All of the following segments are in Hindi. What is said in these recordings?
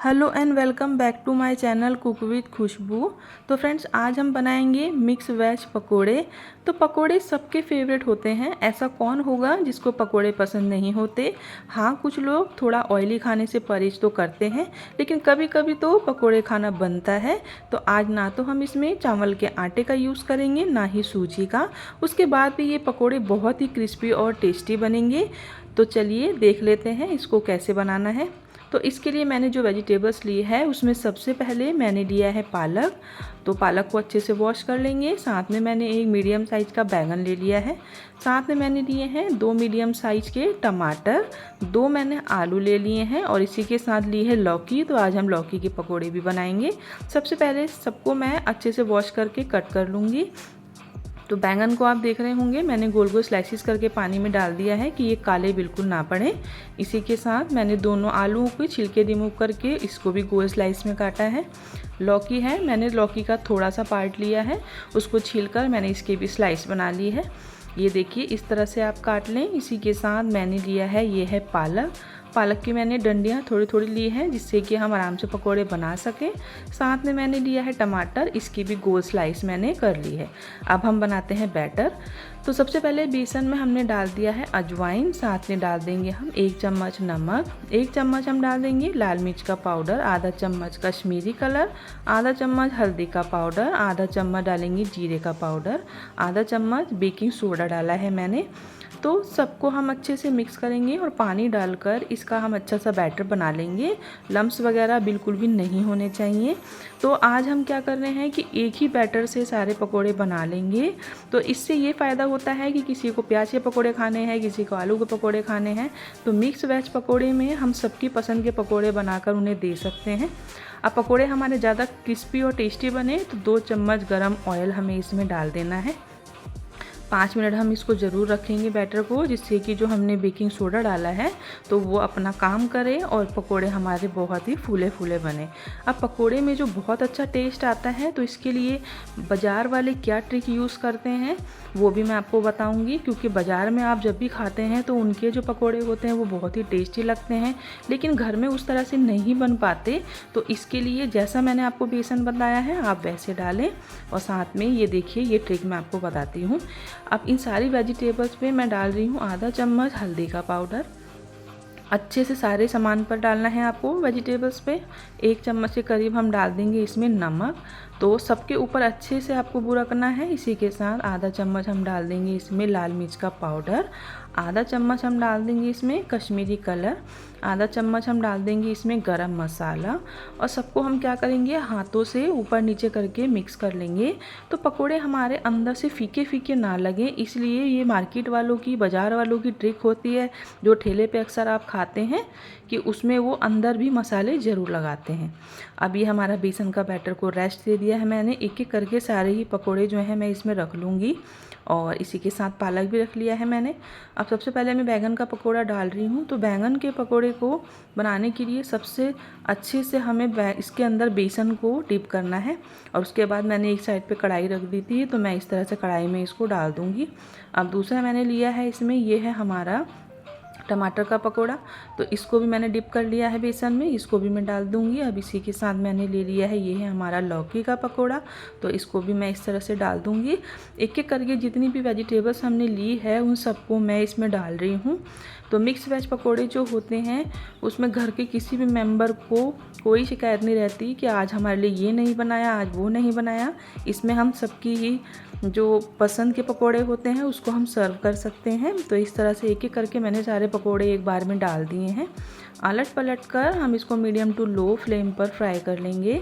Hello and welcome back to my channel cook with Khushboo. तो फ्रेंड्स, आज हम बनाएंगे मिक्स वेज पकोड़े। तो पकोड़े सबके फेवरेट होते हैं, ऐसा कौन होगा जिसको पकोड़े पसंद नहीं होते। हाँ, कुछ लोग थोड़ा ऑयली खाने से परहेज तो करते हैं, लेकिन कभी कभी तो पकोड़े खाना बनता है। तो आज ना तो हम इसमें चावल के आटे का यूज़ करेंगे, ना ही सूजी का। उसके बाद भी ये पकोड़े बहुत ही क्रिस्पी और टेस्टी बनेंगे। तो चलिए देख लेते हैं इसको कैसे बनाना है। तो इसके लिए मैंने जो वेजिटेबल्स लिए है उसमें सबसे पहले मैंने लिया है पालक। तो पालक को अच्छे से वॉश कर लेंगे। साथ में मैंने एक मीडियम साइज़ का बैंगन ले लिया है। साथ में मैंने लिए हैं 2 मीडियम साइज़ के टमाटर, 2 मैंने आलू ले लिए हैं और इसी के साथ ली है लौकी। तो आज हम लौकी के पकोड़े भी बनाएंगे। सबसे पहले सबको मैं अच्छे से वॉश करके कट कर लूँगी। तो बैंगन को आप देख रहे होंगे, मैंने गोल गोल स्लाइसिस करके पानी में डाल दिया है कि ये काले बिल्कुल ना पड़े। इसी के साथ मैंने दोनों आलूओं के छिलके रिमूव करके इसको भी गोल स्लाइस में काटा है। लौकी है, मैंने लौकी का थोड़ा सा पार्ट लिया है, उसको छीलकर मैंने इसके भी स्लाइस बना ली है। ये देखिए, इस तरह से आप काट लें। इसी के साथ मैंने लिया है, ये है पालक। पालक की मैंने डंडियाँ थोड़ी थोड़ी ली हैं जिससे कि हम आराम से पकोड़े बना सकें। साथ में मैंने लिया है टमाटर, इसकी भी गोल स्लाइस मैंने कर ली है। अब हम बनाते हैं बैटर। तो सबसे पहले बेसन में हमने डाल दिया है अजवाइन, साथ में डाल देंगे हम 1 चम्मच नमक, 1 चम्मच हम डाल देंगे लाल मिर्च का पाउडर, आधा चम्मच कश्मीरी कलर, आधा चम्मच हल्दी का पाउडर, आधा चम्मच डालेंगे जीरे का पाउडर, आधा चम्मच बेकिंग सोडा डाला है मैंने। तो सबको हम अच्छे से मिक्स करेंगे और पानी डालकर इसका हम अच्छा सा बैटर बना लेंगे। लम्स वगैरह बिल्कुल भी नहीं होने चाहिए। तो आज हम क्या कर रहे हैं कि एक ही बैटर से सारे पकोड़े बना लेंगे। तो इससे ये फ़ायदा होता है कि किसी को प्याज के पकोड़े खाने हैं, किसी को आलू के पकोड़े खाने हैं, तो मिक्स वेज पकोड़े में हम सबकी पसंद के पकोड़े बनाकर उन्हें दे सकते हैं। अब पकोड़े हमारे ज़्यादा क्रिस्पी और टेस्टी बने तो 2 चम्मच गरम ऑयल हमें इसमें डाल देना है। 5 मिनट हम इसको ज़रूर रखेंगे बैटर को, जिससे कि जो हमने बेकिंग सोडा डाला है तो वो अपना काम करे और पकोड़े हमारे बहुत ही फूले फूले बने। अब पकोड़े में जो बहुत अच्छा टेस्ट आता है, तो इसके लिए बाज़ार वाले क्या ट्रिक यूज़ करते हैं वो भी मैं आपको बताऊंगी। क्योंकि बाज़ार में आप जब भी खाते हैं तो उनके जो पकोड़े होते हैं वो बहुत ही टेस्टी लगते हैं, लेकिन घर में उस तरह से नहीं बन पाते। तो इसके लिए जैसा मैंने आपको बेसन बताया है आप वैसे डालें। और साथ में ये देखिए, ये ट्रिक मैं आपको बताती हूँ। अब इन सारी वेजिटेबल्स पे मैं डाल रही हूँ आधा चम्मच हल्दी का पाउडर। अच्छे से सारे सामान पर डालना है आपको वेजिटेबल्स पे। 1 चम्मच के करीब हम डाल देंगे इसमें नमक। तो सबके ऊपर अच्छे से आपको बुरकना है। इसी के साथ आधा चम्मच हम डाल देंगे इसमें लाल मिर्च का पाउडर, आधा चम्मच हम डाल देंगे इसमें कश्मीरी कलर, आधा चम्मच हम डाल देंगे इसमें गरम मसाला। और सबको हम क्या करेंगे, हाथों से ऊपर नीचे करके मिक्स कर लेंगे। तो पकोड़े हमारे अंदर से फीके फीके ना लगे, इसलिए ये मार्केट वालों की, बाज़ार वालों की ट्रिक होती है जो ठेले पे अक्सर आप खाते हैं, कि उसमें वो अंदर भी मसाले ज़रूर लगाते हैं। अब ये हमारा बेसन का बैटर को रेस्ट दे दिया है मैंने। एक एक करके सारे ही पकोड़े जो हैं मैं इसमें रख लूँगी। और इसी के साथ पालक भी रख लिया है मैंने। अब सबसे पहले मैं बैंगन का पकोड़ा डाल रही हूँ। तो बैंगन के पकोड़े को बनाने के लिए सबसे अच्छे से हमें इसके अंदर बेसन को डिप करना है। और उसके बाद मैंने एक साइड पे कढ़ाई रख दी थी, तो मैं इस तरह से कढ़ाई में इसको डाल दूँगी। अब दूसरा मैंने लिया है इसमें, ये है हमारा टमाटर का पकोड़ा। तो इसको भी मैंने डिप कर लिया है बेसन में, इसको भी मैं डाल दूंगी। अब इसी के साथ मैंने ले लिया है, ये है हमारा लौकी का पकोड़ा। तो इसको भी मैं इस तरह से डाल दूंगी। एक एक करके जितनी भी वेजिटेबल्स हमने ली है उन सबको मैं इसमें डाल रही हूँ। तो मिक्स वेज पकोड़े जो होते हैं उसमें घर के किसी भी मेंबर को कोई शिकायत नहीं रहती कि आज हमारे लिए ये नहीं बनाया, आज वो नहीं बनाया। इसमें हम सबकी ही जो पसंद के पकोड़े होते हैं उसको हम सर्व कर सकते हैं। तो इस तरह से एक एक करके मैंने सारे पकोड़े एक बार में डाल दिए हैं। आलट पलट कर हम इसको मीडियम टू लो फ्लेम पर फ्राई कर लेंगे।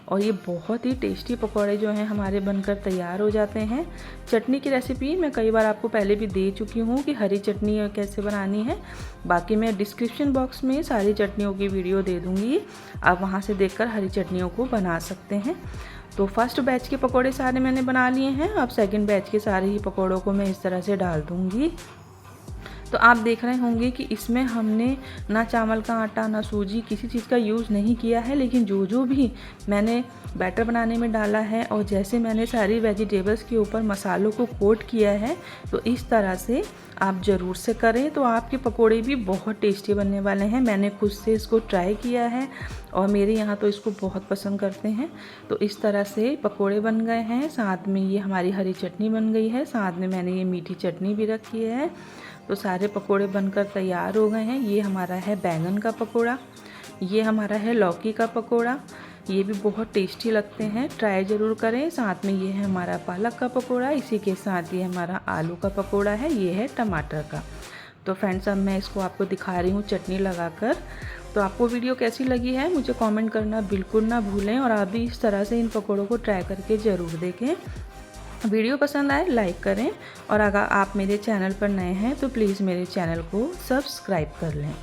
और ये बहुत ही टेस्टी पकोड़े जो हैं हमारे बनकर तैयार हो जाते हैं। चटनी की रेसिपी मैं कई बार आपको पहले भी दे चुकी हूँ कि हरी चटनी कैसे बनानी है। बाकी मैं डिस्क्रिप्शन बॉक्स में सारी चटनियों की वीडियो दे दूँगी, आप वहाँ से देखकर हरी चटनियों को बना सकते हैं। तो फर्स्ट बैच के पकोड़े सारे मैंने बना लिए हैं। अब सेकंड बैच के सारे ही पकोड़ों को मैं इस तरह से डाल दूँगी। तो आप देख रहे होंगे कि इसमें हमने ना चावल का आटा ना सूजी किसी चीज़ का यूज़ नहीं किया है, लेकिन जो भी मैंने बैटर बनाने में डाला है और जैसे मैंने सारी वेजिटेबल्स के ऊपर मसालों को कोट किया है, तो इस तरह से आप ज़रूर से करें तो आपके पकोड़े भी बहुत टेस्टी बनने वाले हैं। मैंने खुद से इसको ट्राई किया है और मेरे यहाँ तो इसको बहुत पसंद करते हैं। तो इस तरह से पकोड़े बन गए हैं, साथ में ये हमारी हरी चटनी बन गई है, साथ में मैंने ये मीठी चटनी भी रखी है। तो सारे पकोड़े बनकर तैयार हो गए हैं। ये हमारा है बैंगन का पकोड़ा, ये हमारा है लौकी का पकोड़ा, ये भी बहुत टेस्टी लगते हैं, ट्राई ज़रूर करें। साथ में ये है हमारा पालक का पकोड़ा, इसी के साथ ये हमारा आलू का पकोड़ा है, ये है टमाटर का। तो फ्रेंड्स अब मैं इसको आपको दिखा रही हूँ चटनी लगाकर। तो आपको वीडियो कैसी लगी है मुझे कमेंट करना बिल्कुल ना भूलें, और आप भी इस तरह से इन पकोड़ों को ट्राई करके ज़रूर देखें। वीडियो पसंद आए लाइक करें, और अगर आप मेरे चैनल पर नए हैं तो प्लीज़ मेरे चैनल को सब्सक्राइब कर लें।